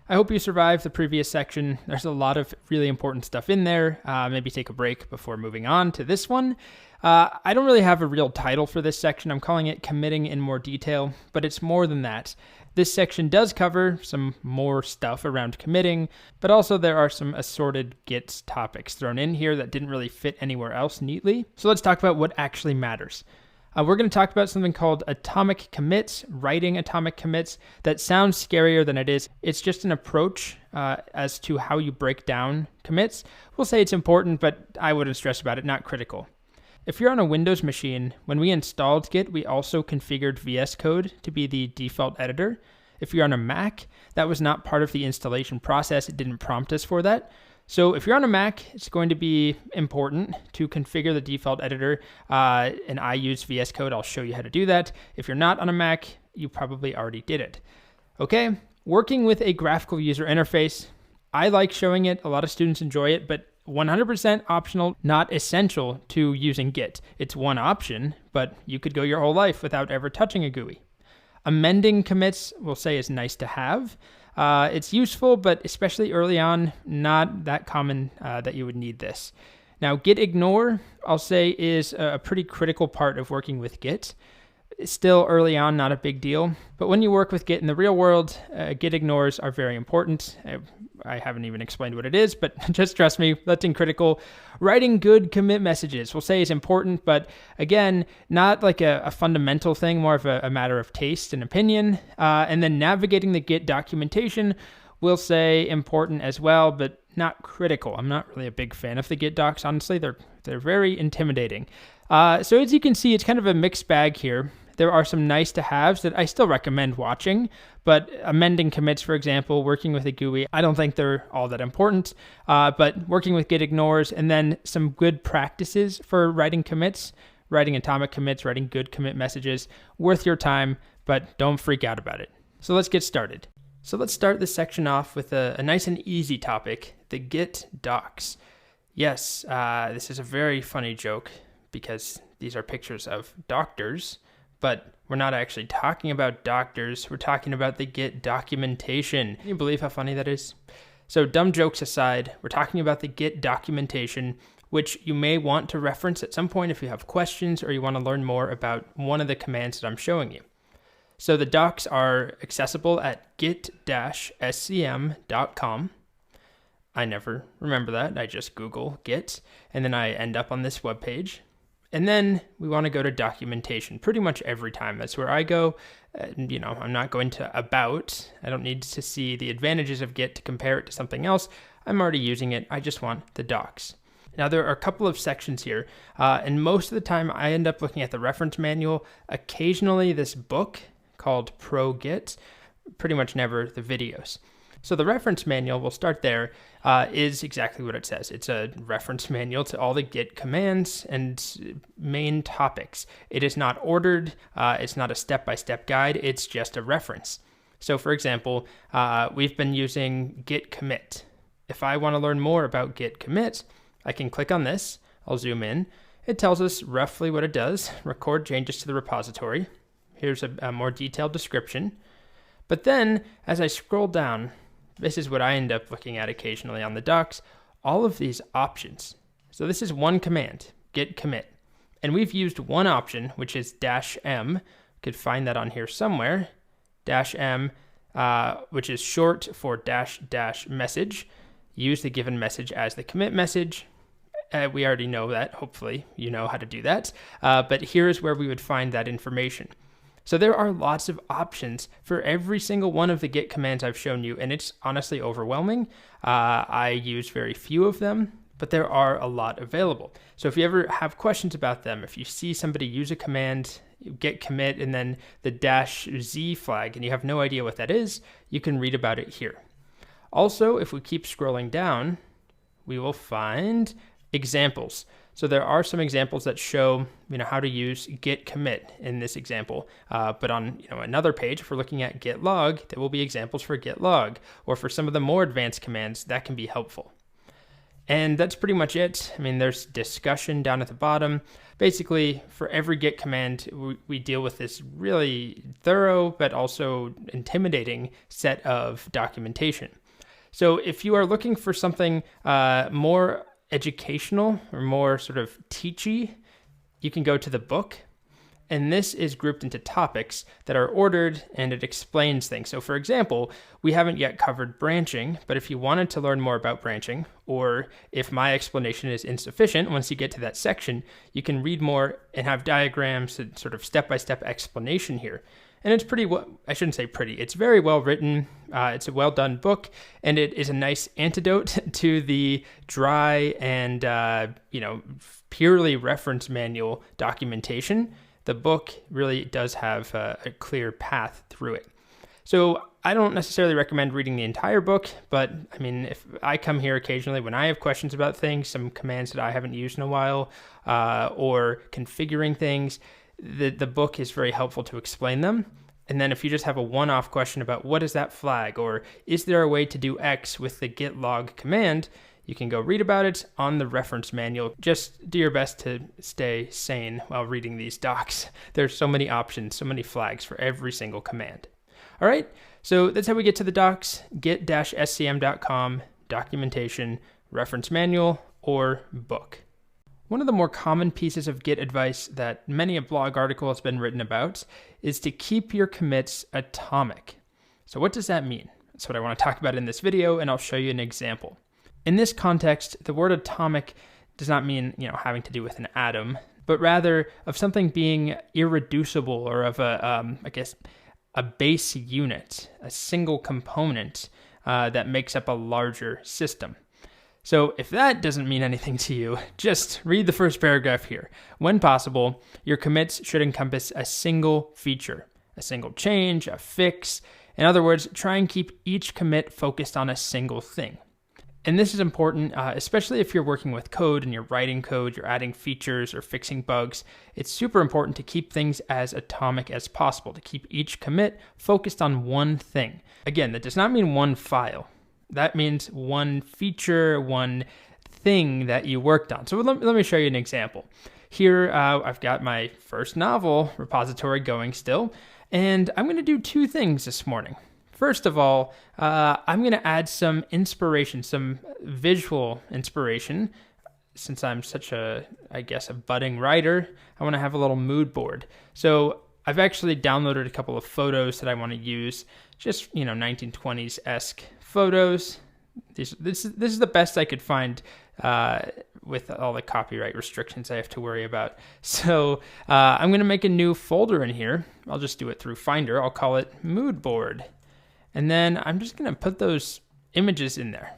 I hope you survived the previous section. There's a lot of really important stuff in there. Maybe take a break before moving on to this one. I don't really have a real title for this section. I'm calling it Committing in More Detail, but it's more than that. This section does cover some more stuff around committing, but also there are some assorted Git topics thrown in here that didn't really fit anywhere else neatly. So let's talk about what actually matters. We're going to talk about something called atomic commits, writing atomic commits. That sounds scarier than it is. It's just an approach as to how you break down commits. We'll say it's important, but I wouldn't stress about it, not critical. If you're on a Windows machine, when we installed Git, we also configured VS Code to be the default editor. If you're on a Mac, that was not part of the installation process. It didn't prompt us for that. So if you're on a Mac, it's going to be important to configure the default editor, and I use VS Code. I'll show you how to do that. If you're not on a Mac, you probably already did it. Okay, working with a graphical user interface. I like showing it. A lot of students enjoy it, but 100% optional, not essential to using Git. It's one option, but you could go your whole life without ever touching a GUI. Amending commits, we'll say, is nice to have. It's useful, but especially early on, not that common that you would need this. Now, gitignore, I'll say, is a pretty critical part of working with Git. It's still early on, not a big deal. But when you work with Git in the real world, gitignores are very important. I haven't even explained what it is, but just trust me, that's critical. Writing good commit messages, we'll say, is important, but again, not like a fundamental thing, more of a matter of taste and opinion. And then navigating the Git documentation, we'll say important as well, but not critical. I'm not really a big fan of the Git docs, honestly. They're very intimidating. So as you can see, it's kind of a mixed bag here. There are some nice to haves that I still recommend watching, but amending commits, for example, working with a GUI, I don't think they're all that important. But working with gitignores, and then some good practices for writing commits, writing atomic commits, writing good commit messages, worth your time, but don't freak out about it. So let's get started. So let's start this section off with a nice and easy topic, the Git docs. Yes, this is a very funny joke because these are pictures of doctors, but we're not actually talking about doctors. We're talking about the Git documentation. Can you believe how funny that is? So dumb jokes aside, we're talking about the Git documentation, which you may want to reference at some point if you have questions or you want to learn more about one of the commands that I'm showing you. So the docs are accessible at git-scm.com. I never remember that. I just Google Git, and then I end up on this webpage. And then we want to go to documentation pretty much every time. That's where I go. I'm not going to about. I don't need to see the advantages of Git to compare it to something else. I'm already using it. I just want the docs. Now, there are a couple of sections here, and most of the time I end up looking at the reference manual. Occasionally this book called Pro Git, pretty much never the videos. So the reference manual, we'll start there, is exactly what it says. It's a reference manual to all the Git commands and main topics. It is not ordered. It's not a step-by-step guide. It's just a reference. So for example, we've been using Git commit. If I want to learn more about Git commit, I can click on this. I'll zoom in. It tells us roughly what it does. Record changes to the repository. Here's a more detailed description. But then, as I scroll down, this is what I end up looking at occasionally on the docs, all of these options. So this is one command, git commit. And we've used one option, which is -m. Could find that on here somewhere. -m, which is short for -- message. Use the given message as the commit message. We already know that. Hopefully you know how to do that. But here is where we would find that information. So there are lots of options for every single one of the Git commands I've shown you, and it's honestly overwhelming. I use very few of them, but there are a lot available. So if you ever have questions about them, if you see somebody use a command, git commit, and then the -z flag, and you have no idea what that is, you can read about it here. Also, if we keep scrolling down, we will find examples. So there are some examples that show, how to use git commit in this example. But on, another page, if we're looking at git log, there will be examples for git log, or for some of the more advanced commands that can be helpful. And that's pretty much it. I mean, there's discussion down at the bottom. Basically, for every Git command, we deal with this really thorough but also intimidating set of documentation. So if you are looking for something more educational or more sort of teachy, you can go to the book. And this is grouped into topics that are ordered, and it explains things. So for example, we haven't yet covered branching, but if you wanted to learn more about branching, or if my explanation is insufficient, once you get to that section, you can read more and have diagrams and sort of step-by-step explanation here. And it's pretty well, I shouldn't say pretty, it's very well written. It's a well done book, and it is a nice antidote to the dry and, purely reference manual documentation. The book really does have a clear path through it. So I don't necessarily recommend reading the entire book, but I mean, if I come here occasionally when I have questions about things, some commands that I haven't used in a while, or configuring things, the book is very helpful to explain them. And then if you just have a one-off question about what is that flag, or is there a way to do X with the git log command, you can go read about it on the reference manual. Just do your best to stay sane while reading these docs. There's so many options, so many flags for every single command. All right, so that's how we get to the docs, git-scm.com, documentation, reference manual, or book. One of the more common pieces of Git advice that many a blog article has been written about is to keep your commits atomic. So what does that mean? That's what I want to talk about in this video, and I'll show you an example. In this context, the word atomic does not mean, having to do with an atom, but rather of something being irreducible, or of a base unit, a single component that makes up a larger system. So if that doesn't mean anything to you, just read the first paragraph here. When possible, your commits should encompass a single feature, a single change, a fix. In other words, try and keep each commit focused on a single thing. And this is important, especially if you're working with code and you're writing code, you're adding features or fixing bugs. It's super important to keep things as atomic as possible, to keep each commit focused on one thing. Again, that does not mean one file. That means one feature, one thing that you worked on. So let me show you an example. Here, I've got my first novel repository going still, and I'm going to do two things this morning. First of all, I'm going to add some inspiration, some visual inspiration. Since I'm such a budding writer, I want to have a little mood board. So I've actually downloaded a couple of photos that I want to use, just 1920s-esque photos. This is the best I could find with all the copyright restrictions I have to worry about. So I'm going to make a new folder in here. I'll just do it through Finder. I'll call it Mood Board. And then I'm just going to put those images in there.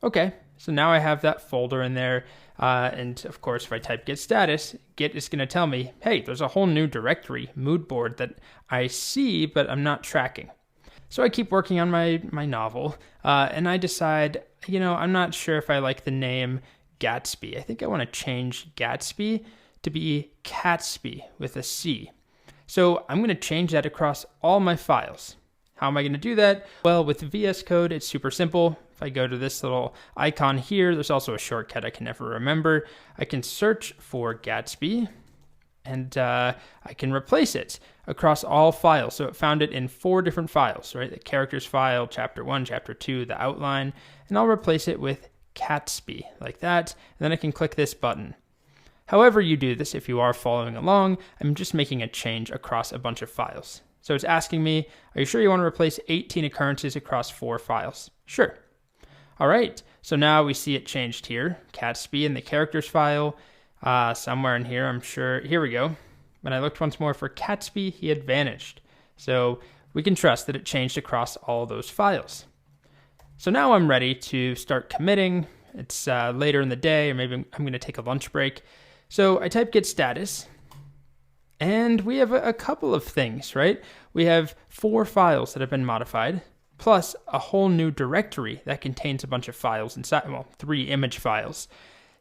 Okay, so now I have that folder in there. And of course, if I type git status, Git is going to tell me, hey, there's a whole new directory, mood board, that I see, but I'm not tracking. So I keep working on my novel, and I decide, I'm not sure if I like the name Gatsby. I think I want to change Gatsby to be Catsby with a C. So I'm going to change that across all my files. How am I going to do that? Well, with VS Code, it's super simple. If I go to this little icon here, there's also a shortcut I can never remember. I can search for Gatsby, and I can replace it across all files. So it found it in 4 different files, right? The characters file, chapter 1, chapter 2, the outline, and I'll replace it with Catsby like that. And then I can click this button. However you do this, if you are following along, I'm just making a change across a bunch of files. So it's asking me, are you sure you want to replace 18 occurrences across 4 files? Sure. All right, so now we see it changed here. Catsby in the characters file, somewhere in here, I'm sure. Here we go. When I looked once more for Catsby, he had vanished. So we can trust that it changed across all those files. So now I'm ready to start committing. It's later in the day, or maybe I'm going to take a lunch break. So I type git status, and we have a couple of things, right? We have 4 files that have been modified, plus a whole new directory that contains a bunch of files inside, 3 image files.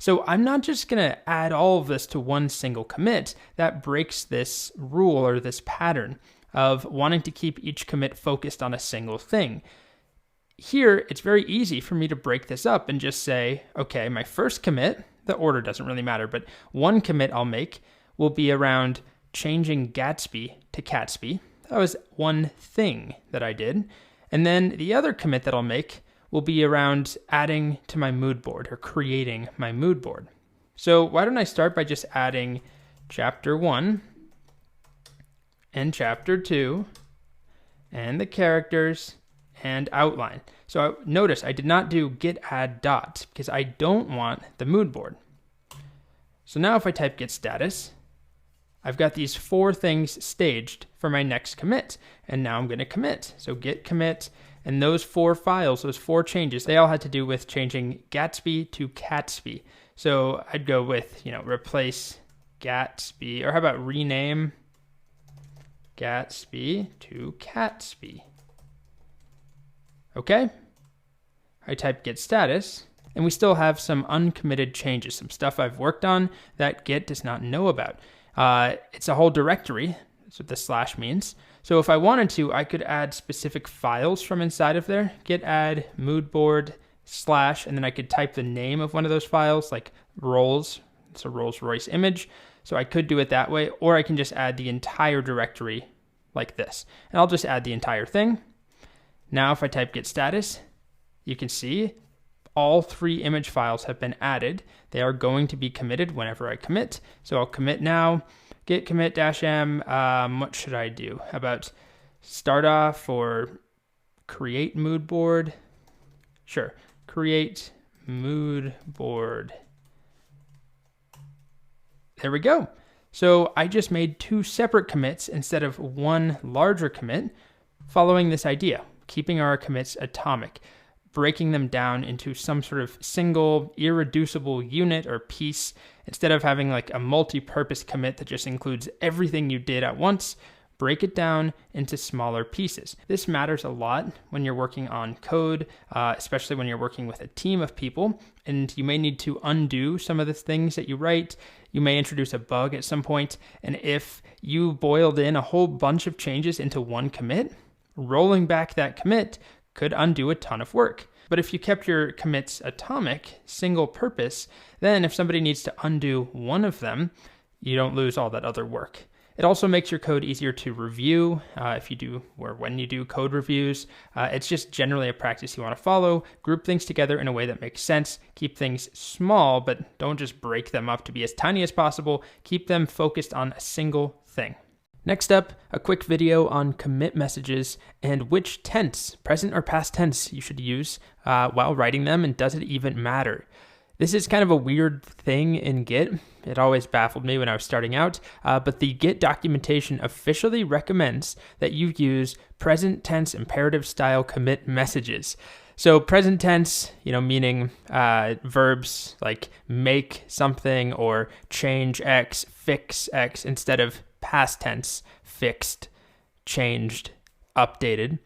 So I'm not just going to add all of this to one single commit. That breaks this rule or this pattern of wanting to keep each commit focused on a single thing. here, it's very easy for me to break this up and just say, okay, my first commit, the order doesn't really matter, but one commit I'll make will be around changing Gatsby to Catsby. That was one thing that I did. And then the other commit that I'll make will be around adding to my mood board or creating my mood board. So why don't I start by just adding chapter 1 and chapter 2 and the characters and outline. So notice I did not do git add dot because I don't want the mood board. So now if I type git status, I've got these 4 things staged for my next commit. And now I'm going to commit. So git commit, and those 4 files, those 4 changes, they all had to do with changing Gatsby to Catsby. So I'd go with, replace Gatsby, or how about rename Gatsby to Catsby. Okay. I type git status, and we still have some uncommitted changes, some stuff I've worked on that Git does not know about. It's a whole directory. That's what the slash means. So if I wanted to, I could add specific files from inside of there. Git add moodboard / and then I could type the name of one of those files, like Rolls. It's a Rolls-Royce image. So I could do it that way, or I can just add the entire directory like this. And I'll just add the entire thing. Now if I type git status, you can see all 3 image files have been added. They are going to be committed whenever I commit. So I'll commit now, git commit -m. What should I do? How about start off or create mood board? Sure, create mood board. There we go. So I just made 2 separate commits instead of one larger commit, following this idea, keeping our commits atomic, breaking them down into some sort of single irreducible unit or piece instead of having like a multi-purpose commit that just includes everything you did at once. Break it down into smaller pieces. This matters a lot when you're working on code, especially when you're working with a team of people, and you may need to undo some of the things that you write. You may introduce a bug at some point, and if you boiled in a whole bunch of changes into one commit, rolling back that commit could undo a ton of work. But if you kept your commits atomic, single purpose, then if somebody needs to undo one of them, you don't lose all that other work. It also makes your code easier to review if you do, or when you do code reviews. It's just generally a practice you want to follow. Group things together in a way that makes sense. Keep things small, but don't just break them up to be as tiny as possible. Keep them focused on a single thing. Next up, a quick video on commit messages and which tense, present or past tense, you should use while writing them, and does it even matter? This is kind of a weird thing in Git. It always baffled me when I was starting out, but the Git documentation officially recommends that you use present tense imperative style commit messages. So present tense, meaning verbs like make something or change X, fix X, instead of past tense, fixed, changed, updated.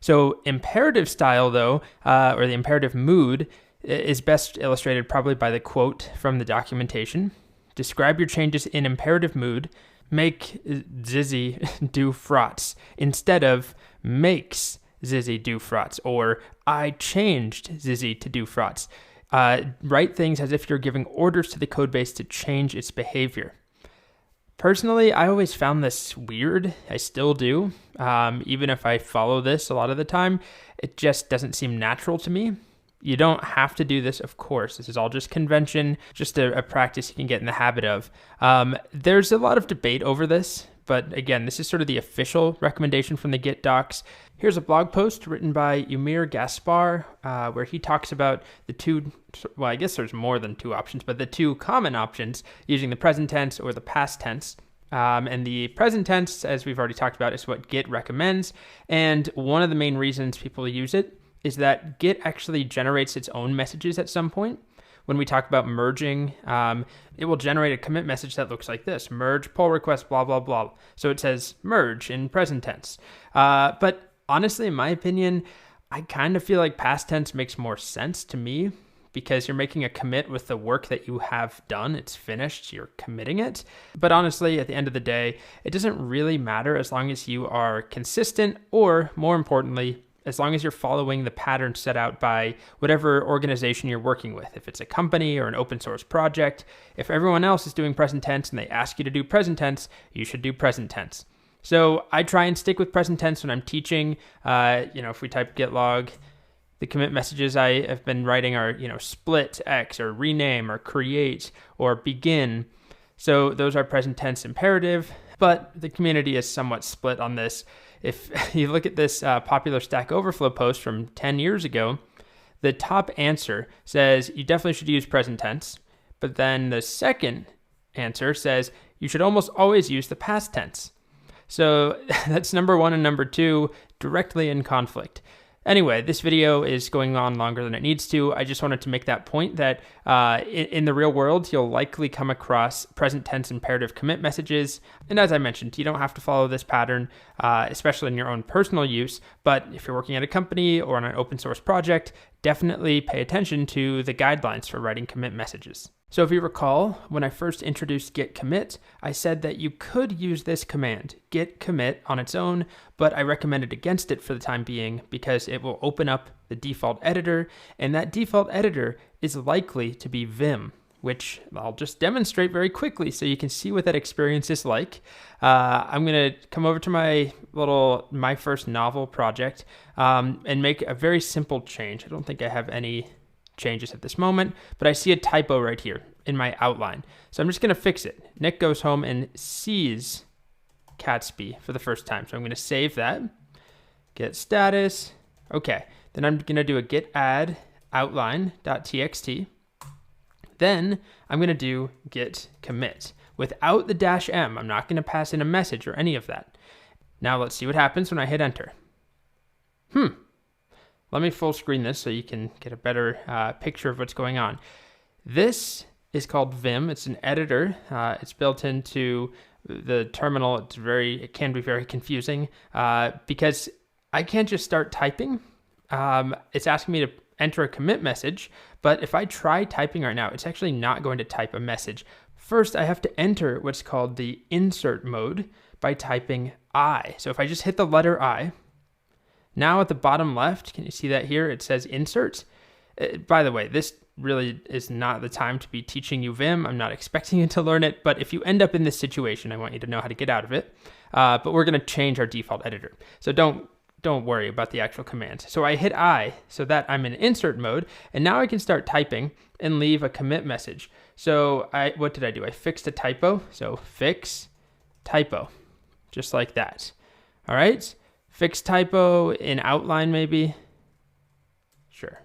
So imperative style, though, or the imperative mood, is best illustrated probably by the quote from the documentation. Describe your changes in imperative mood. Make Zizzy do frots instead of makes Zizzy do frots, or I changed Zizzy to do frots. Write things as if you're giving orders to the codebase to change its behavior. Personally, I always found this weird. I still do. Even if I follow this a lot of the time, it just doesn't seem natural to me. You don't have to do this, of course. This is all just convention, just a practice you can get in the habit of. There's a lot of debate over this, but again, this is sort of the official recommendation from the Git docs. Here's a blog post written by Umir Gaspar, where he talks about the 2, well, I guess there's more than 2 options, but the 2 common options using the present tense or the past tense. And the present tense, as we've already talked about, is what Git recommends. And one of the main reasons people use it is that Git actually generates its own messages at some point. When we talk about merging, it will generate a commit message that looks like this: merge pull request, blah, blah, blah. So it says merge in present tense. But honestly, in my opinion, I kind of feel like past tense makes more sense to me, because you're making a commit with the work that you have done. It's finished, you're committing it. But honestly, at the end of the day, it doesn't really matter as long as you are consistent, or more importantly, as long as you're following the pattern set out by whatever organization you're working with. If it's a company or an open source project, if everyone else is doing present tense and they ask you to do present tense, you should do present tense. So I try and stick with present tense when I'm teaching. If we type git log, the commit messages I have been writing are, split X or rename or create or begin. So those are present tense imperative, but the community is somewhat split on this. If you look at this popular Stack Overflow post from 10 years ago, the top answer says you definitely should use present tense, but then the second answer says you should almost always use the past tense. So that's number 1 and number 2 directly in conflict. Anyway, this video is going on longer than it needs to. I just wanted to make that point that in the real world, you'll likely come across present tense imperative commit messages. And as I mentioned, you don't have to follow this pattern, especially in your own personal use. But if you're working at a company or on an open source project, definitely pay attention to the guidelines for writing commit messages. So if you recall, when I first introduced git commit, I said that you could use this command, git commit, on its own, but I recommended against it for the time being because it will open up the default editor, and that default editor is likely to be Vim, which I'll just demonstrate very quickly so you can see what that experience is like. I'm gonna come over to my first novel project and make a very simple change. I don't think I have any changes at this moment, but I see a typo right here in my outline. So I'm just gonna fix it. Nick goes home and sees Catsby for the first time. So I'm gonna save that, get status. Okay, then I'm gonna do a git add outline.txt. Then I'm gonna do git commit without the -m. I'm not gonna pass in a message or any of that. Now let's see what happens when I hit enter. Let me full screen this so you can get a better picture of what's going on. This is called Vim. It's an editor. It's built into the terminal. It can be very confusing because I can't just start typing. It's asking me to enter a commit message, but if I try typing right now, it's actually not going to type a message. First, I have to enter what's called the insert mode by typing I. So if I just hit the letter I, now at the bottom left, can you see that here? It says insert. By the way, this really is not the time to be teaching you Vim. I'm not expecting you to learn it, but if you end up in this situation, I want you to know how to get out of it. But we're gonna change our default editor. So don't worry about the actual command. So I hit I so that I'm in insert mode, and now I can start typing and leave a commit message. So what did I do? I fixed a typo. So fix typo, just like that. All right. Fix typo in outline maybe. Sure.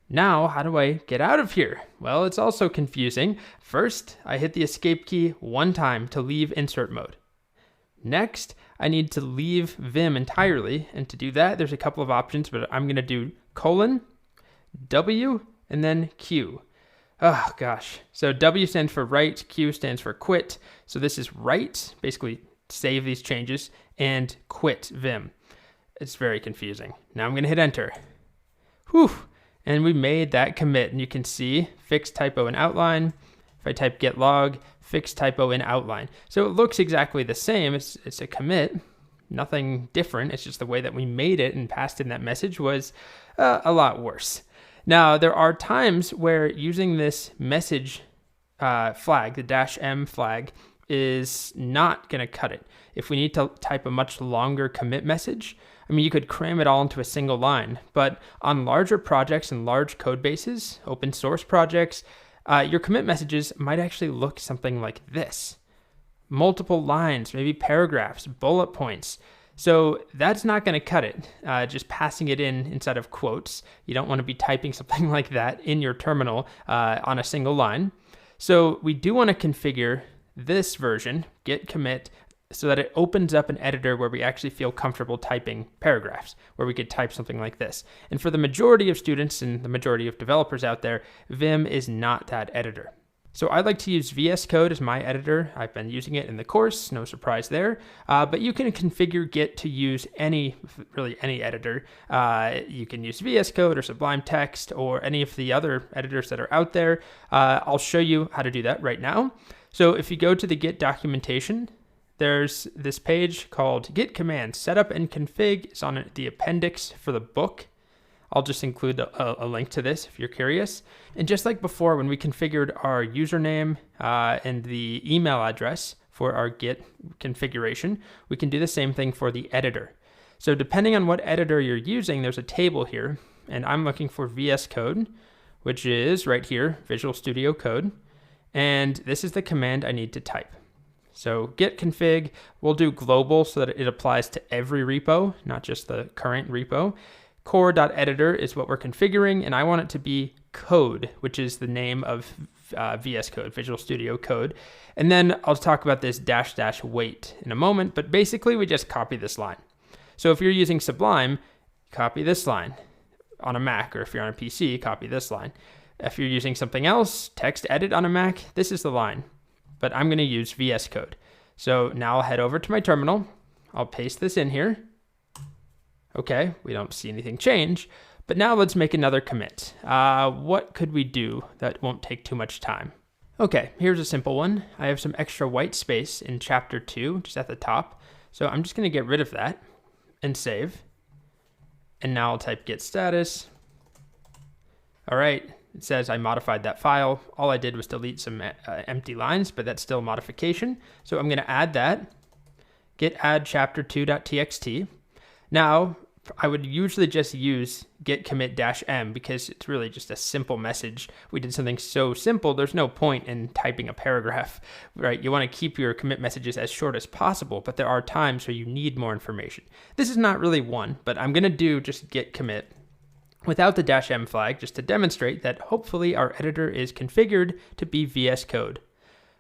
Now, how do I get out of here? Well, it's also confusing. First, I hit the escape key one time to leave insert mode. Next, I need to leave Vim entirely. And to do that, there's a couple of options, but I'm going to do :W and then Q. Oh, gosh. So W stands for write, Q stands for quit. So this is write, basically save these changes, and quit Vim. It's very confusing. Now I'm going to hit enter. Whew. And we made that commit. And you can see fix typo in outline. If I type git log, fix typo in outline. So it looks exactly the same. It's a commit. Nothing different. It's just the way that we made it and passed in that message was a lot worse. Now, there are times where using this message flag, the -m flag, is not going to cut it. If we need to type a much longer commit message, I mean, you could cram it all into a single line, but on larger projects and large code bases, open source projects, your commit messages might actually look something like this. Multiple lines, maybe paragraphs, bullet points. So that's not going to cut it, just passing it in inside of quotes. You don't want to be typing something like that in your terminal on a single line. So we do want to configure this version, git commit, so that it opens up an editor where we actually feel comfortable typing paragraphs, where we could type something like this. And for the majority of students and the majority of developers out there, Vim is not that editor. So I like to use VS Code as my editor. I've been using it in the course, no surprise there. But you can configure Git to use really any editor. You can use VS Code or Sublime Text or any of the other editors that are out there. I'll show you how to do that right now. So if you go to the Git documentation, there's this page called Git Commands Setup and Config. It's on the appendix for the book. I'll just include a link to this if you're curious. And just like before, when we configured our username and the email address for our Git configuration, we can do the same thing for the editor. So depending on what editor you're using, there's a table here, and I'm looking for VS Code, which is right here, Visual Studio Code. And this is the command I need to type. So git config, we'll do global so that it applies to every repo, not just the current repo. Core.editor is what we're configuring, and I want it to be code, which is the name of VS Code, Visual Studio Code. And then I'll talk about this -- wait in a moment, but basically we just copy this line. So if you're using Sublime, copy this line on a Mac, or if you're on a PC, copy this line. If you're using something else, text edit on a Mac, this is the line, but I'm going to use VS Code. So now I'll head over to my terminal. I'll paste this in here. Okay, we don't see anything change, but now let's make another commit. What could we do that won't take too much time? Okay, here's a simple one. I have some extra white space in chapter 2, just at the top. So I'm just going to get rid of that and save. And now I'll type git status. All right, it says I modified that file. All I did was delete some empty lines, but that's still a modification. So I'm going to add that. Git add chapter2.txt. Now, I would usually just use git commit -m because it's really just a simple message. We did something so simple, there's no point in typing a paragraph, right? You want to keep your commit messages as short as possible, but there are times where you need more information. This is not really one, but I'm going to do just git commit without the -m flag just to demonstrate that hopefully our editor is configured to be VS Code.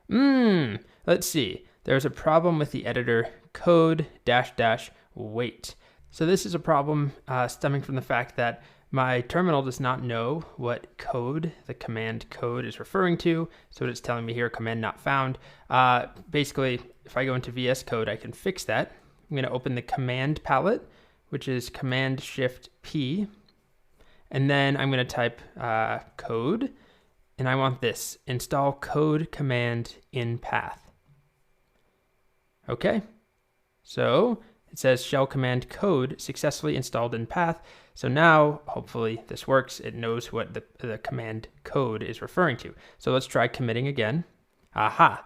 Let's see. There's a problem with the editor code -- wait. So this is a problem stemming from the fact that my terminal does not know what code the command code is referring to. So it's telling me here, command not found. Basically, if I go into VS Code, I can fix that. I'm going to open the command palette, which is Command Shift P. And then I'm going to type code. And I want this, install code command in path. Okay, so it says shell command code successfully installed in path. So now, hopefully this works. It knows what the command code is referring to. So let's try committing again. Aha,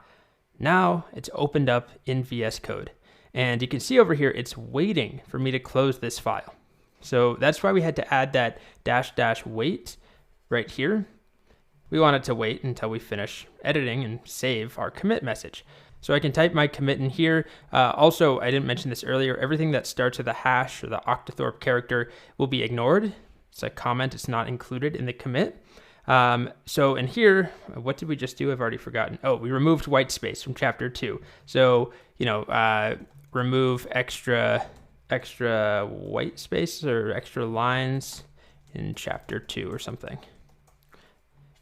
now it's opened up in VS Code. And you can see over here, it's waiting for me to close this file. So that's why we had to add that -- wait right here. We want it to wait until we finish editing and save our commit message. So I can type my commit in here. Also, I didn't mention this earlier, everything that starts with a hash or the octothorpe character will be ignored. It's a comment, it's not included in the commit. So in here, what did we just do? I've already forgotten. Oh, we removed white space from chapter 2. So, remove extra white space or extra lines in chapter 2 or something.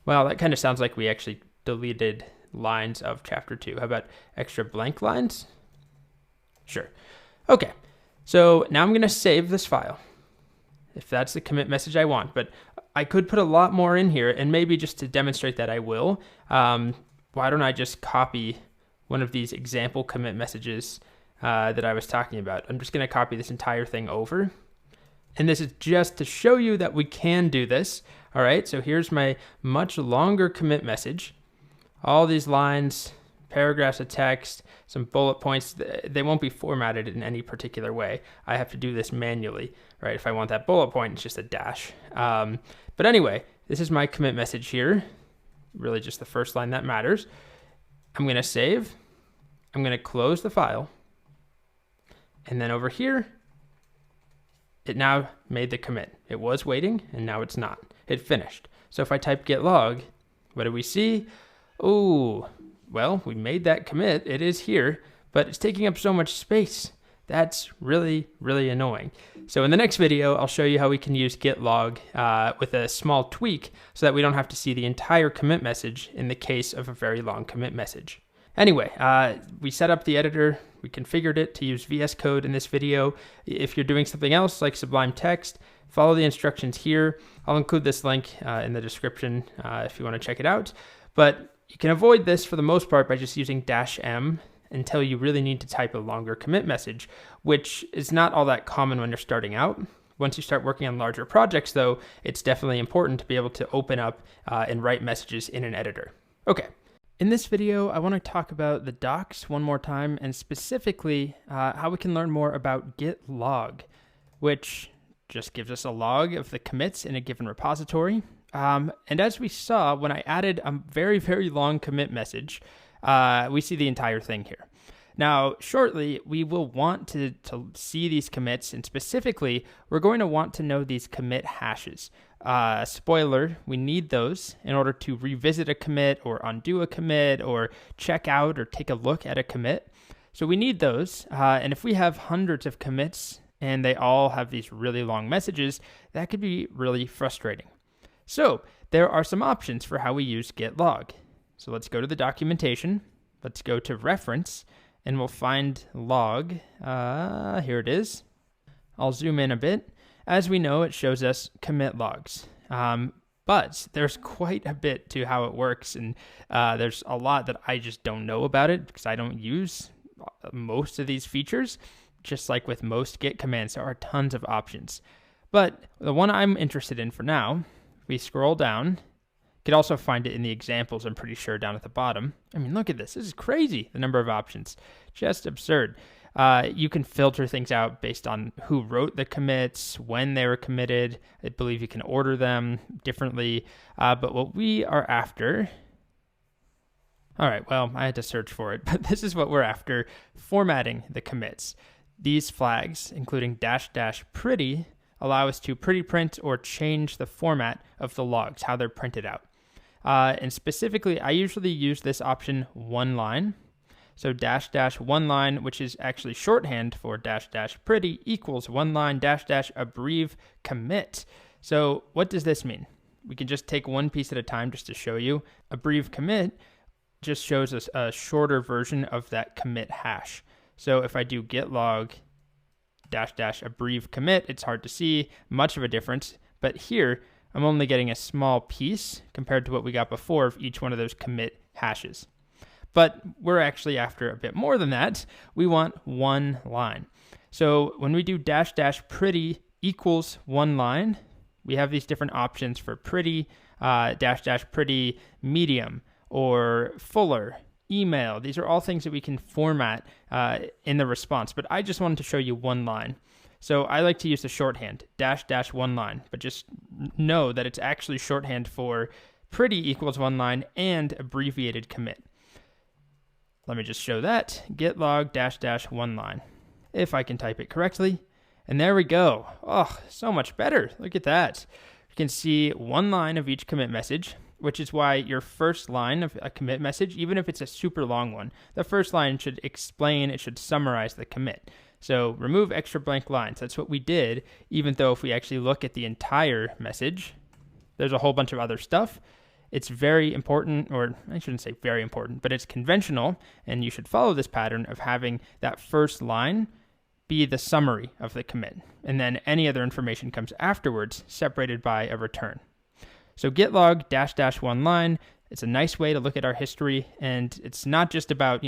Well, that kind of sounds like we actually deleted lines of chapter 2. How about extra blank lines? Sure. Okay, so now I'm going to save this file if that's the commit message I want, but I could put a lot more in here, and maybe just to demonstrate that I will, why don't I just copy one of these example commit messages that I was talking about. I'm just going to copy this entire thing over, and this is just to show you that we can do this. All right, so here's my much longer commit message. All these lines, paragraphs of text, some bullet points, they won't be formatted in any particular way. I have to do this manually, right? If I want that bullet point, it's just a dash. But anyway, this is my commit message here. Really just the first line that matters. I'm going to save. I'm going to close the file. And then over here, it now made the commit. It was waiting, and now it's not. It finished. So if I type git log, what do we see? Oh, well, we made that commit. It is here, but it's taking up so much space. That's really, really annoying. So in the next video, I'll show you how we can use git log with a small tweak so that we don't have to see the entire commit message in the case of a very long commit message. Anyway, we set up the editor. We configured it to use VS Code in this video. If you're doing something else like Sublime Text, follow the instructions here. I'll include this link in the description if you want to check it out. But you can avoid this for the most part by just using -m until you really need to type a longer commit message, which is not all that common when you're starting out. Once you start working on larger projects, though, it's definitely important to be able to open up and write messages in an editor. Okay. In this video, I want to talk about the docs one more time, and specifically how we can learn more about Git log, which just gives us a log of the commits in a given repository. And as we saw, when I added a very, very long commit message, we see the entire thing here. Now, shortly, we will want to see these commits, and specifically, we're going to want to know these commit hashes. Spoiler, we need those in order to revisit a commit or undo a commit or check out or take a look at a commit. So we need those, and if we have hundreds of commits and they all have these really long messages, that could be really frustrating. So there are some options for how we use Git log. So let's go to the documentation. Let's go to reference, and we'll find log. Here it is. I'll zoom in a bit. As we know, it shows us commit logs. But there's quite a bit to how it works, and there's a lot that I just don't know about it because I don't use most of these features. Just like with most Git commands, there are tons of options. But the one I'm interested in for now, we scroll down. You could also find it in the examples, I'm pretty sure, down at the bottom. I mean, look at this. This is crazy, the number of options. Just absurd. You can filter things out based on who wrote the commits, when they were committed. I believe you can order them differently. But what we are after... All right, well, I had to search for it, but this is what we're after, formatting the commits. These flags, including -- pretty, allow us to pretty print or change the format of the logs, how they're printed out. And specifically, I usually use this option one line. So -- one line, which is actually shorthand for -- pretty, equals one line -- abbrev commit. So what does this mean? We can just take one piece at a time just to show you. Abbrev commit just shows us a shorter version of that commit hash. So if I do git log -- abbrev commit, it's hard to see much of a difference. But here, I'm only getting a small piece compared to what we got before of each one of those commit hashes. But we're actually after a bit more than that. We want one line. So when we do -- pretty equals one line, we have these different options for pretty, -- pretty medium, or fuller, email. These are all things that we can format in the response, but I just wanted to show you one line. So I like to use the shorthand, -- one line, but just know that it's actually shorthand for pretty equals one line and abbreviated commit. Let me just show that, git log -- one line, if I can type it correctly. And there we go. Oh, so much better. Look at that. You can see one line of each commit message, which is why your first line of a commit message, even if it's a super long one, the first line should explain, it should summarize the commit. So remove extra blank lines. That's what we did, even though if we actually look at the entire message, there's a whole bunch of other stuff. It's very important, or I shouldn't say very important, but it's conventional, and you should follow this pattern of having that first line be the summary of the commit, and then any other information comes afterwards, separated by a return. So git log -- one line, it's a nice way to look at our history, and it's not just about,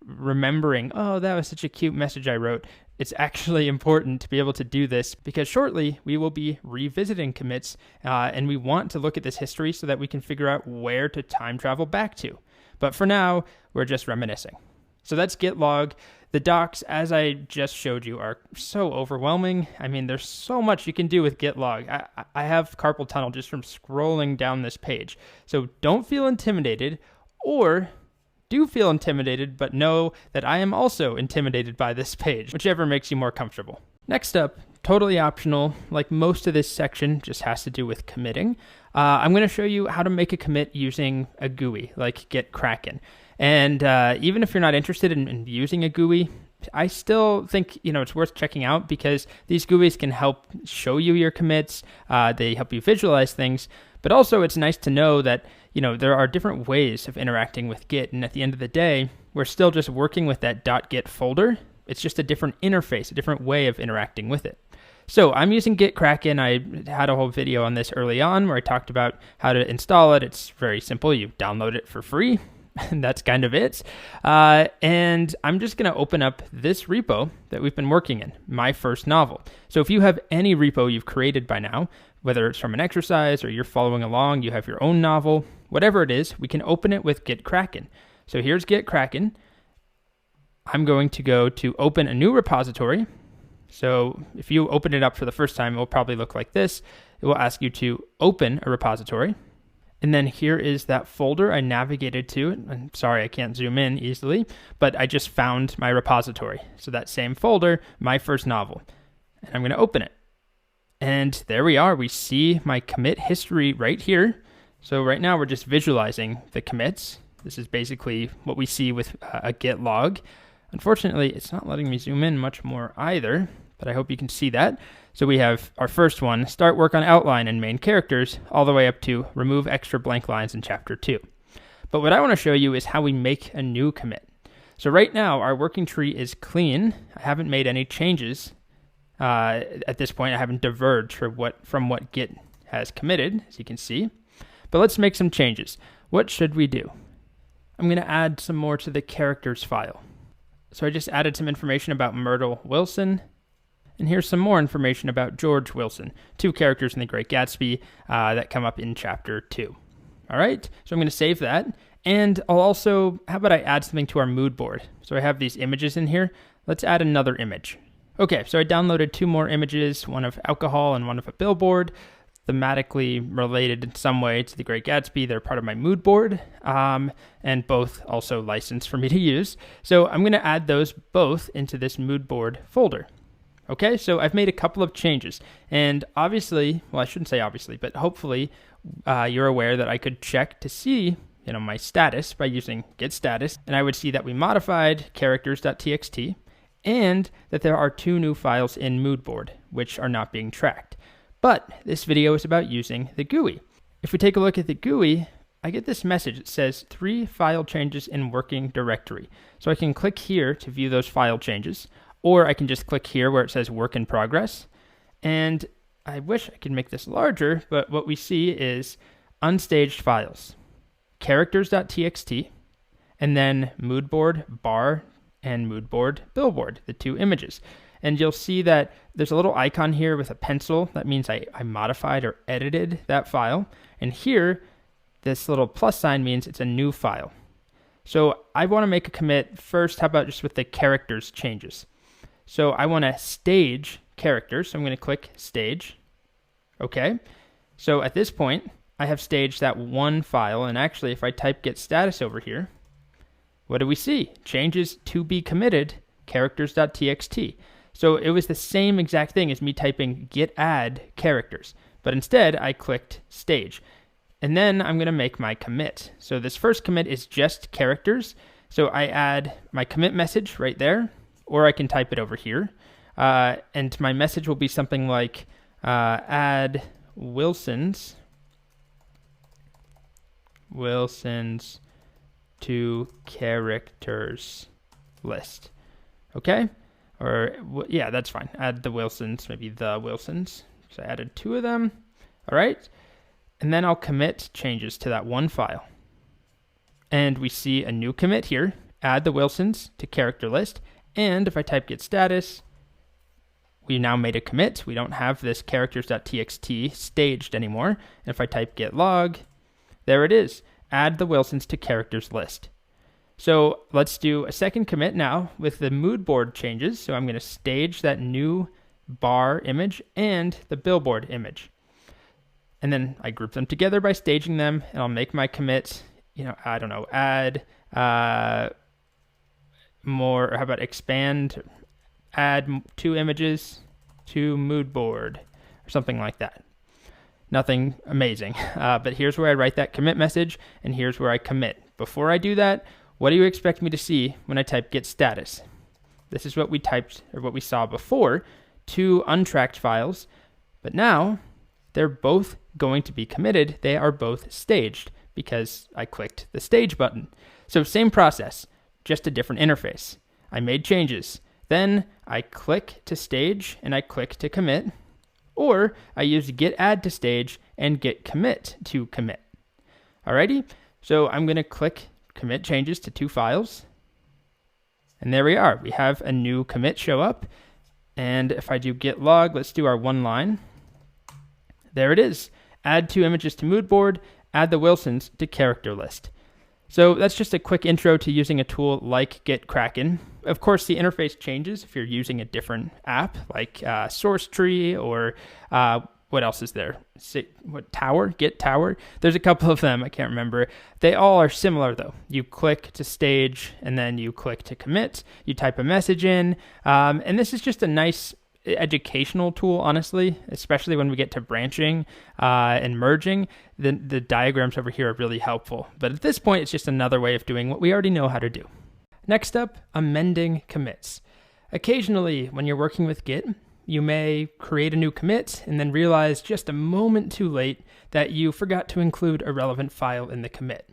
remembering, oh, that was such a cute message I wrote. It's actually important to be able to do this because shortly we will be revisiting commits, and we want to look at this history so that we can figure out where to time travel back to. But for now, we're just reminiscing. So that's git log. The docs, as I just showed you, are so overwhelming. I mean, there's so much you can do with git log. I have carpal tunnel just from scrolling down this page. So don't feel intimidated, or do feel intimidated, but know that I am also intimidated by this page, whichever makes you more comfortable. Next up, totally optional, like most of this section just has to do with committing. I'm going to show you how to make a commit using a GUI, like Git Kraken. And even if you're not interested in using a GUI, I still think it's worth checking out because these GUIs can help show you your commits. They help you visualize things, but also it's nice to know that there are different ways of interacting with Git. And at the end of the day, we're still just working with that .git folder. It's just a different interface, a different way of interacting with it. So I'm using Git Kraken. I had a whole video on this early on where I talked about how to install it. It's very simple. You download it for free. And that's kind of it. And I'm just going to open up this repo that we've been working in, my first novel. So if you have any repo you've created by now, whether it's from an exercise or you're following along, you have your own novel, whatever it is, we can open it with Git Kraken. So here's Git Kraken. I'm going to go to open a new repository. So if you open it up for the first time, it will probably look like this. It will ask you to open a repository. And then here is that folder I navigated to. I'm sorry, I can't zoom in easily, but I just found my repository. So that same folder, my first novel. And I'm going to open it. And there we are. We see my commit history right here. So right now we're just visualizing the commits. This is basically what we see with a Git log. Unfortunately, it's not letting me zoom in much more either, but I hope you can see that. So we have our first one, start work on outline and main characters, all the way up to remove extra blank lines in chapter 2. But what I want to show you is how we make a new commit. So right now, our working tree is clean. I haven't made any changes. At this point, I haven't diverged from what Git has committed, as you can see. But let's make some changes. What should we do? I'm going to add some more to the characters file. So I just added some information about Myrtle Wilson. And here's some more information about George Wilson, 2 characters in The Great Gatsby that come up in chapter 2. All right, so I'm going to save that. And I'll also, how about I add something to our mood board? So I have these images in here. Let's add another image. Okay, so I downloaded 2 more images, one of alcohol and one of a billboard, thematically related in some way to The Great Gatsby. They're part of my mood board, and both also licensed for me to use. So I'm going to add those both into this mood board folder. Okay, so I've made a couple of changes, and obviously, well, I shouldn't say obviously, but hopefully you're aware that I could check to see, my status by using git status, and I would see that we modified characters.txt, and that there are 2 new files in moodboard, which are not being tracked. But this video is about using the GUI. If we take a look at the GUI, I get this message. It says 3 file changes in working directory. So I can click here to view those file changes, or I can just click here where it says work in progress. And I wish I could make this larger, but what we see is unstaged files, characters.txt, and then moodboard bar and moodboard billboard, the 2 images. And you'll see that there's a little icon here with a pencil. That means I modified or edited that file. And here, this little plus sign means it's a new file. So I want to make a commit first. How about just with the characters changes? So I want to stage characters. So I'm going to click stage. Okay. So at this point, I have staged that 1 file. And actually, if I type git status over here, what do we see? Changes to be committed, characters.txt. So it was the same exact thing as me typing git add characters. But instead, I clicked stage. And then I'm going to make my commit. So this first commit is just characters. So I add my commit message right there, or I can type it over here. And my message will be something like add Wilson's to characters list. Okay? Or, yeah, that's fine. Add the Wilsons, maybe the Wilsons. So I added 2 of them. All right? And then I'll commit changes to that 1 file. And we see a new commit here. Add the Wilsons to character list. And if I type git status, we now made a commit. We don't have this characters.txt staged anymore. And if I type git log, there it is. Add the Wilsons to characters list. So let's do a second commit now with the mood board changes. So I'm going to stage that new bar image and the billboard image. And then I group them together by staging them, and I'll make my commit, I don't know, add more, or how about expand, add 2 images to mood board, or something like that. Nothing amazing, but here's where I write that commit message, and here's where I commit. Before I do that, what do you expect me to see when I type git status? This is what we typed, or what we saw before, 2 untracked files, but now they're both going to be committed. They are both staged because I clicked the stage button. So same process, just a different interface. I made changes. Then I click to stage and I click to commit, or I use git add to stage and git commit to commit. Alrighty, so I'm going to click commit changes to 2 files. And there we are. We have a new commit show up. And if I do git log, let's do our 1 line. There it is. Add 2 images to mood board, add the Wilsons to character list. So that's just a quick intro to using a tool like Git Kraken. Of course, the interface changes if you're using a different app like Source Tree or what else is there? Git Tower? There's a couple of them, I can't remember. They all are similar though. You click to stage and then you click to commit. You type a message in, and this is just a nice educational tool, honestly, especially when we get to branching and merging. The diagrams over here are really helpful. But at this point, it's just another way of doing what we already know how to do. Next up, amending commits. Occasionally, when you're working with Git, you may create a new commit and then realize just a moment too late that you forgot to include a relevant file in the commit.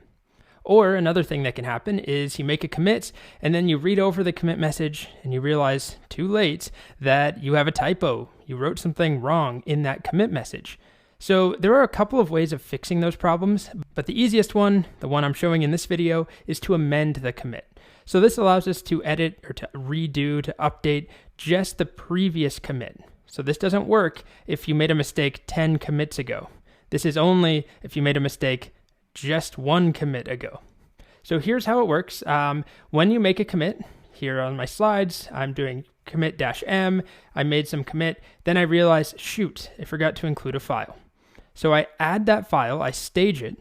Or another thing that can happen is you make a commit and then you read over the commit message and you realize too late that you have a typo. You wrote something wrong in that commit message. So there are a couple of ways of fixing those problems, but the easiest one, the one I'm showing in this video, is to amend the commit. So this allows us to edit or to redo, to update just the previous commit. So this doesn't work if you made a mistake 10 commits ago. This is only if you made a mistake just 1 commit ago. So here's how it works. When you make a commit, here on my slides, I'm doing commit-m, I made some commit, then I realize, shoot, I forgot to include a file. So I add that file, I stage it,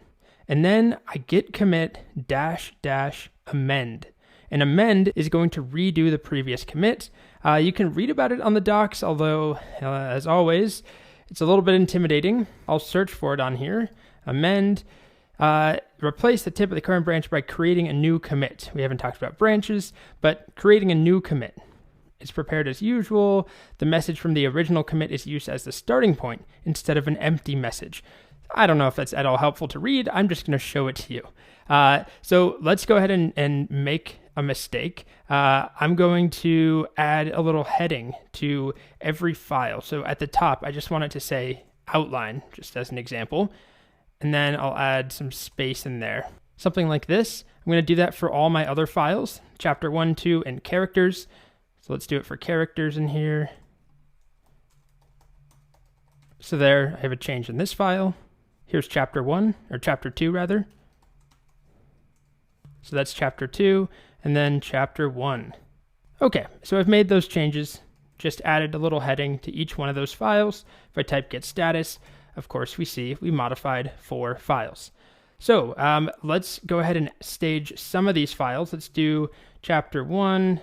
and then I git commit -amend. And amend is going to redo the previous commit. You can read about it on the docs, although, as always, it's a little bit intimidating. I'll search for it on here. Amend. Replace the tip of the current branch by creating a new commit. We haven't talked about branches, but creating a new commit. It's prepared as usual. The message from the original commit is used as the starting point instead of an empty message. I don't know if that's at all helpful to read. I'm just going to show it to you. So let's go ahead and make a mistake. I'm going to add a little heading to every file. So at the top, I just want it to say outline, just as an example. And then I'll add some space in there. Something like this. I'm going to do that for all my other files, chapter 1, 2, and characters. So let's do it for characters in here. So there, I have a change in this file. Here's chapter 1, or chapter 2 rather. So that's chapter 2, and then chapter 1. Okay, so I've made those changes, just added a little heading to each one of those files. If I type git status, of course, we see we modified 4 files. So let's go ahead and stage some of these files. Let's do chapter 1.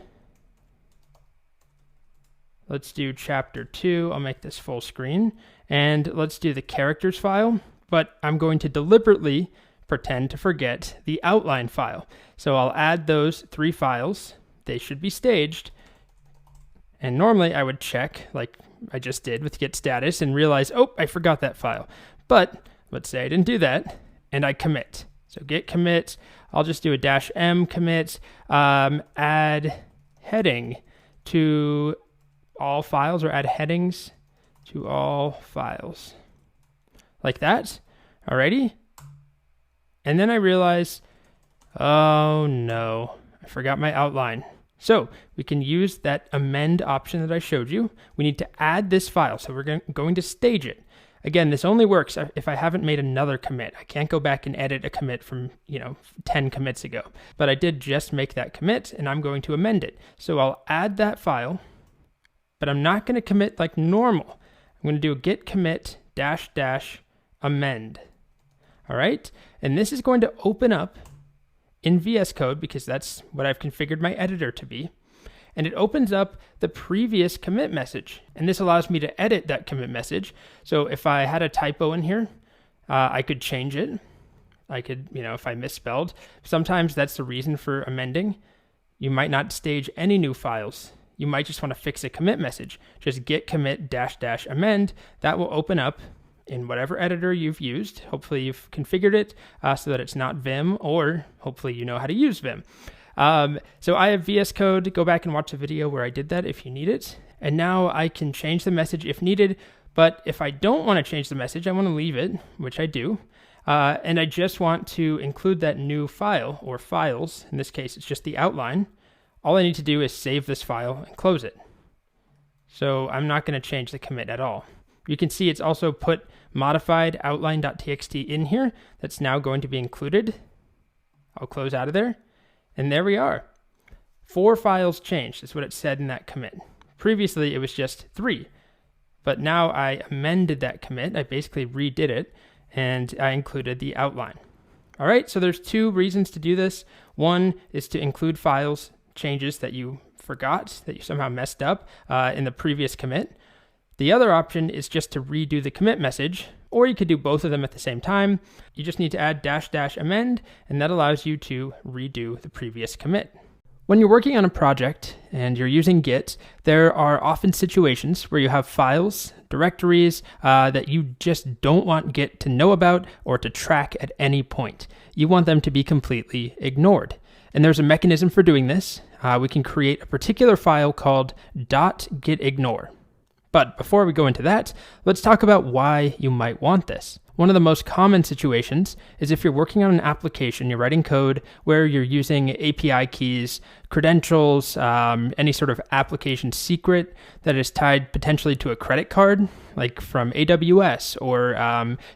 Let's do chapter 2. I'll make this full screen. And let's do the characters file. But I'm going to deliberately pretend to forget the outline file. So I'll add those 3 files. They should be staged. And normally I would check, like I just did with git status, and realize, oh, I forgot that file. But let's say I didn't do that, and I commit. So git commit, I'll just do a -m commit, add heading to all files, or add headings to all files. Like that. Alrighty. And then I realize, oh no, I forgot my outline. So we can use that amend option that I showed you. We need to add this file, so we're going to stage it. Again, this only works if I haven't made another commit. I can't go back and edit a commit from 10 commits ago. But I did just make that commit, and I'm going to amend it. So I'll add that file, but I'm not going to commit like normal. I'm going to do a git commit -amend. All right, and this is going to open up in VS Code, because that's what I've configured my editor to be. And it opens up the previous commit message. And this allows me to edit that commit message. So if I had a typo in here, I could change it. I could, if I misspelled. Sometimes that's the reason for amending. You might not stage any new files. You might just want to fix a commit message. Just git commit -amend. That will open up in whatever editor you've used. Hopefully you've configured it so that it's not Vim, or hopefully you know how to use Vim. So I have VS Code. Go back and watch the video where I did that if you need it. And now I can change the message if needed. But if I don't want to change the message, I want to leave it, which I do. And I just want to include that new file or files. In this case, it's just the outline. All I need to do is save this file and close it. So I'm not going to change the commit at all. You can see it's also put modified outline.txt in here. That's now going to be included. I'll close out of there. And there we are. 4 files changed is what it said in that commit. Previously, it was just 3. But now I amended that commit. I basically redid it, and I included the outline. All right, so there's 2 reasons to do this. One is to include files changes that you forgot, that you somehow messed up in the previous commit. The other option is just to redo the commit message, or you could do both of them at the same time. You just need to add -- amend, and that allows you to redo the previous commit. When you're working on a project and you're using Git, there are often situations where you have files, directories that you just don't want Git to know about or to track at any point. You want them to be completely ignored. And there's a mechanism for doing this. We can create a particular file called .gitignore. But before we go into that, let's talk about why you might want this. One of the most common situations is if you're working on an application, you're writing code where you're using API keys, credentials, any sort of application secret that is tied potentially to a credit card, like from AWS or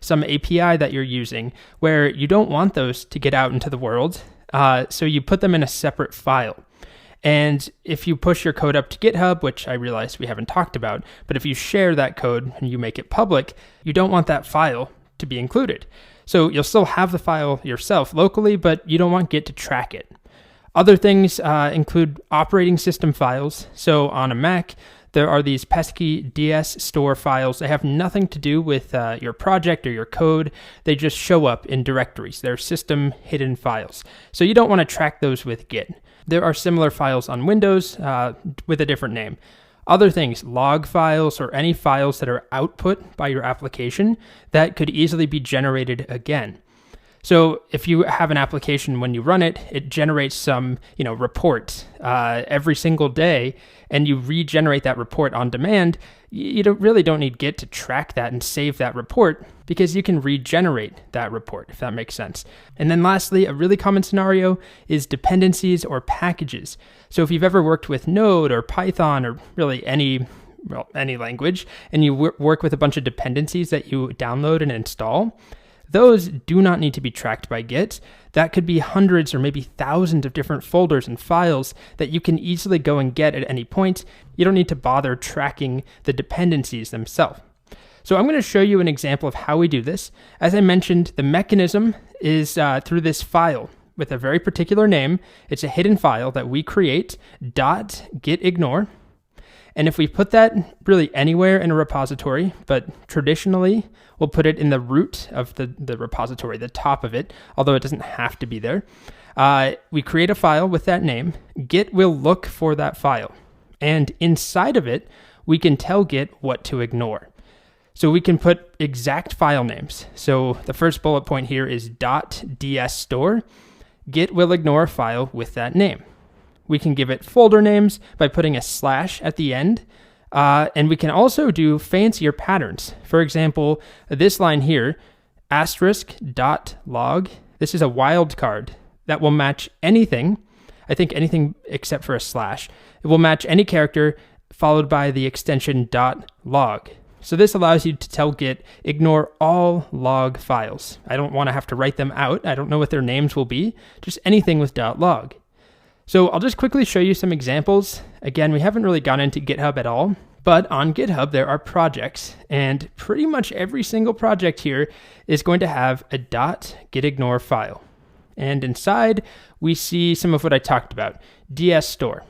some API that you're using, where you don't want those to get out into the world. So you put them in a separate file. And if you push your code up to GitHub, which I realize we haven't talked about, but if you share that code and you make it public, you don't want that file to be included. So you'll still have the file yourself locally, but you don't want Git to track it. Other things include operating system files. So on a Mac, there are these pesky DS store files. They have nothing to do with your project or your code. They just show up in directories. They're system hidden files. So you don't want to track those with Git. There are similar files on Windows with a different name. Other things, log files or any files that are output by your application that could easily be generated again. So if you have an application, when you run it, it generates some, report every single day, and you regenerate that report on demand. You really don't need Git to track that and save that report because you can regenerate that report, if that makes sense. And then lastly, a really common scenario is dependencies or packages. So if you've ever worked with Node or Python or really any language, and you work with a bunch of dependencies that you download and install, those do not need to be tracked by Git. That could be hundreds or maybe thousands of different folders and files that you can easily go and get at any point. You don't need to bother tracking the dependencies themselves. So I'm going to show you an example of how we do this. As I mentioned, the mechanism is through this file with a very particular name. It's a hidden file that we create, .gitignore. And if we put that really anywhere in a repository, but traditionally we'll put it in the root of the repository, the top of it, although it doesn't have to be there. We create a file with that name. Git will look for that file. And inside of it, we can tell Git what to ignore. So we can put exact file names. So the first bullet point here is .dsstore. Git will ignore a file with that name. We can give it folder names by putting a / at the end. And we can also do fancier patterns. For example, this line here, *.log. This is a wildcard that will match anything. I think anything except for a /. It will match any character followed by the extension .log. So this allows you to tell Git, ignore all log files. I don't want to have to write them out. I don't know what their names will be. Just anything with .log. So I'll just quickly show you some examples. Again, we haven't really gone into GitHub at all, but on GitHub there are projects, and pretty much every single project here is going to have a .gitignore file. And inside, we see some of what I talked about, dsstore.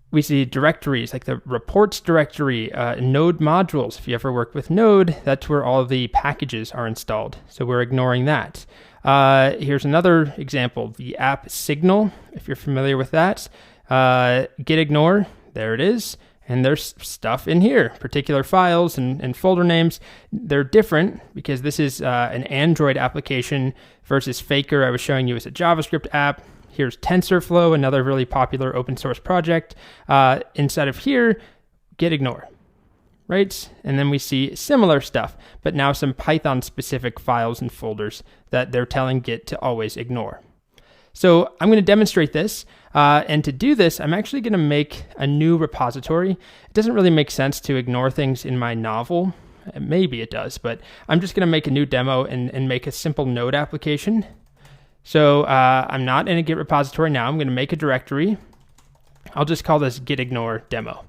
We see directories like the reports directory, Node modules. If you ever work with Node, that's where all of the packages are installed. So we're ignoring that. Here's another example, the app signal, if you're familiar with that. Gitignore, there it is. And there's stuff in here, particular files and folder names. They're different because this is an Android application versus Faker I was showing you as a JavaScript app. Here's TensorFlow, another really popular open source project. Inside of here, gitignore. right? And then we see similar stuff, but now some Python specific files and folders that they're telling Git to always ignore. So I'm going to demonstrate this, and to do this, I'm actually going to make a new repository. It doesn't really make sense to ignore things in my novel. Maybe it does, but I'm just going to make a new demo and make a simple node application. So I'm not in a Git repository now. I'm going to make a directory. I'll just call this gitignore demo.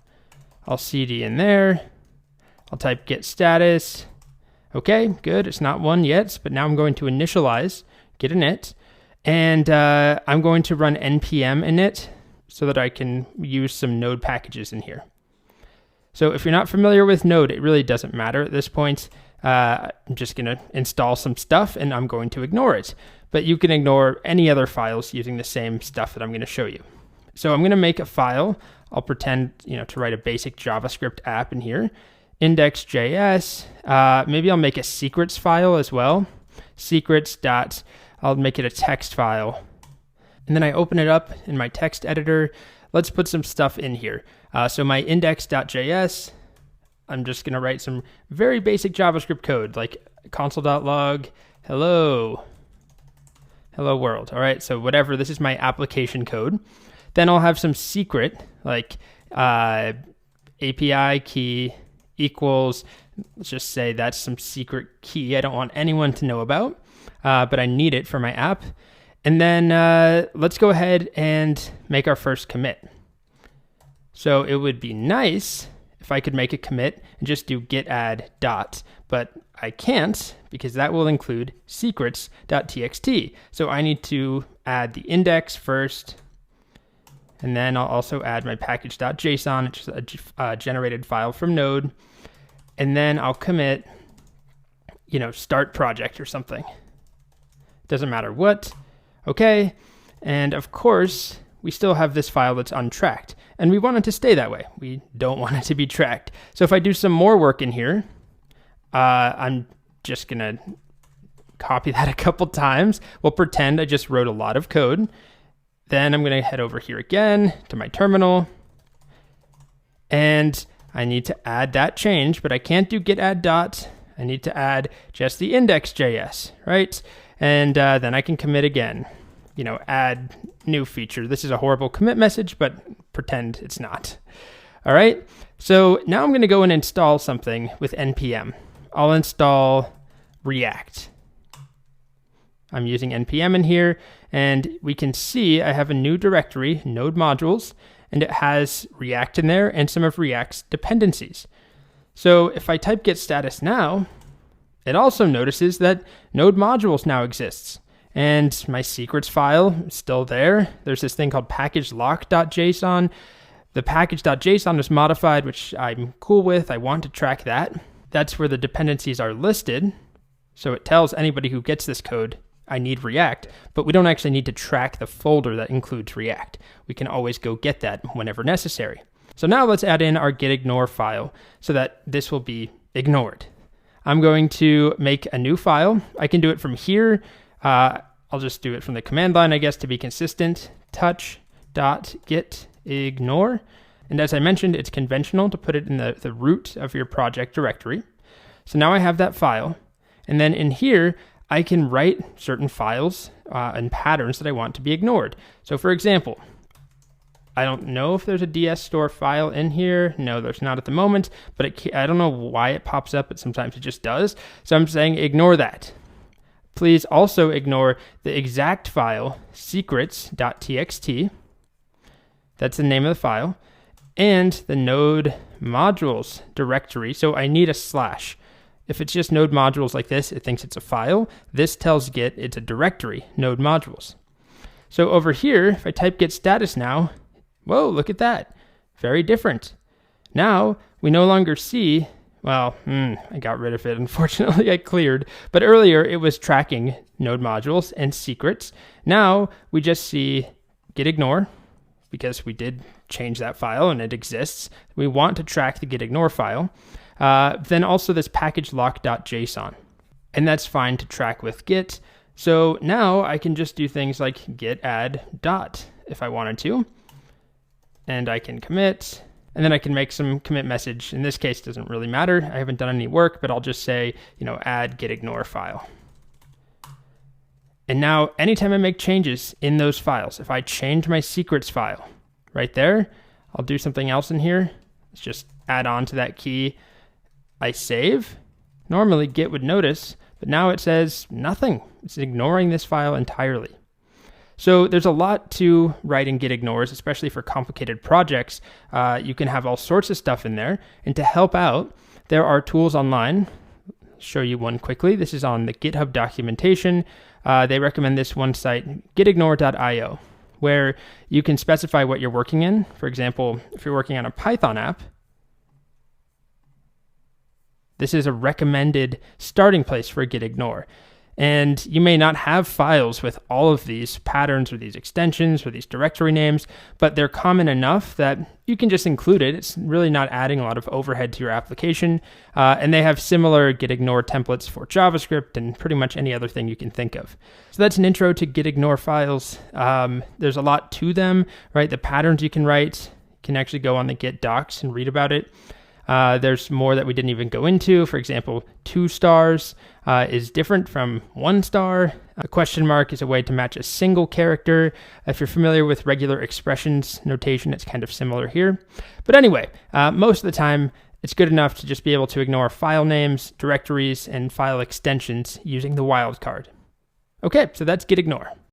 I'll cd in there. I'll type git status. Okay, good. It's not one yet, but now I'm going to initialize git init. And I'm going to run npm init so that I can use some node packages in here. So if you're not familiar with node, it really doesn't matter at this point. I'm just going to install some stuff and I'm going to ignore it. But you can ignore any other files using the same stuff that I'm going to show you. So I'm going to make a file. I'll pretend to write a basic JavaScript app in here. Index.js. Maybe I'll make a secrets file as well. Secrets. I'll make it a text file. And then I open it up in my text editor. Let's put some stuff in here. So my index.js, I'm just going to write some very basic JavaScript code like console.log, hello world. All right, so whatever, this is my application code. Then I'll have some secret like API key equals, let's just say that's some secret key I don't want anyone to know about. But I need it for my app. And then let's go ahead and make our first commit. So it would be nice if I could make a commit and just do git add dot, but I can't because that will include secrets.txt. So I need to add the index first, and then I'll also add my package.json, which is a generated file from Node, and then I'll commit, start project or something. Doesn't matter what. Okay. And of course, we still have this file that's untracked. And we want it to stay that way. We don't want it to be tracked. So if I do some more work in here, I'm just going to copy that a couple times. We'll pretend I just wrote a lot of code. Then I'm going to head over here again to my terminal. And I need to add that change, but I can't do git add dot. I need to add just the index.js, right? And then I can commit again, add new feature. This is a horrible commit message, but pretend it's not. All right. So now I'm going to go and install something with npm. I'll install React. I'm using npm in here, and we can see I have a new directory, node modules, and it has React in there and some of React's dependencies. So if I type git status now, it also notices that node modules now exists. And my secrets file is still there. There's this thing called package.lock.json. The package.json is modified, which I'm cool with. I want to track that. That's where the dependencies are listed. So it tells anybody who gets this code, I need React, but we don't actually need to track the folder that includes React. We can always go get that whenever necessary. So now let's add in our gitignore file so that this will be ignored. I'm going to make a new file. I can do it from here. I'll just do it from the command line, I guess, to be consistent. touch.gitignore. And as I mentioned, it's conventional to put it in the root of your project directory. So now I have that file. And then in here, I can write certain files and patterns that I want to be ignored. So for example, I don't know if there's a DS store file in here. No, there's not at the moment, but I don't know why it pops up, but sometimes it just does. So I'm saying ignore that. Please also ignore the exact file, secrets.txt. That's the name of the file. And the node modules directory. So I need a slash. If it's just node modules like this, it thinks it's a file. This tells Git it's a directory, node modules. So over here, if I type git status now, whoa, look at that. Very different. Now, we no longer see, well, I got rid of it. Unfortunately, I cleared. But earlier, it was tracking node modules and secrets. Now, we just see gitignore, because we did change that file and it exists. We want to track the gitignore file. Then also this package lock.json. And that's fine to track with Git. So now I can just do things like git add dot if I wanted to. And I can commit. and then I can make some commit message. In this case, it doesn't really matter. I haven't done any work, but I'll just say, add gitignore file. And now anytime I make changes in those files, if I change my secrets file right there, I'll do something else in here. Let's just add on to that key. I save. Normally Git would notice, but now it says nothing. It's ignoring this file entirely. So there's a lot to writing git ignores, especially for complicated projects. You can have all sorts of stuff in there. And to help out, there are tools online. I'll show you one quickly. This is on the GitHub Documentation. They recommend this one site, gitignore.io, where you can specify what you're working in. For example, if you're working on a Python app, this is a recommended starting place for gitignore. And you may not have files with all of these patterns or these extensions or these directory names, but they're common enough that you can just include it. It's really not adding a lot of overhead to your application. And they have similar gitignore templates for JavaScript and pretty much any other thing you can think of. So that's an intro to gitignore files. There's a lot to them, right? The patterns you can write, you can actually go on the Git docs and read about it. There's more that we didn't even go into. For example, 2 stars is different from 1 star. A question mark is a way to match a single character. If you're familiar with regular expressions notation, it's kind of similar here. But anyway, most of the time, it's good enough to just be able to ignore file names, directories, and file extensions using the wildcard. Okay, so that's gitignore.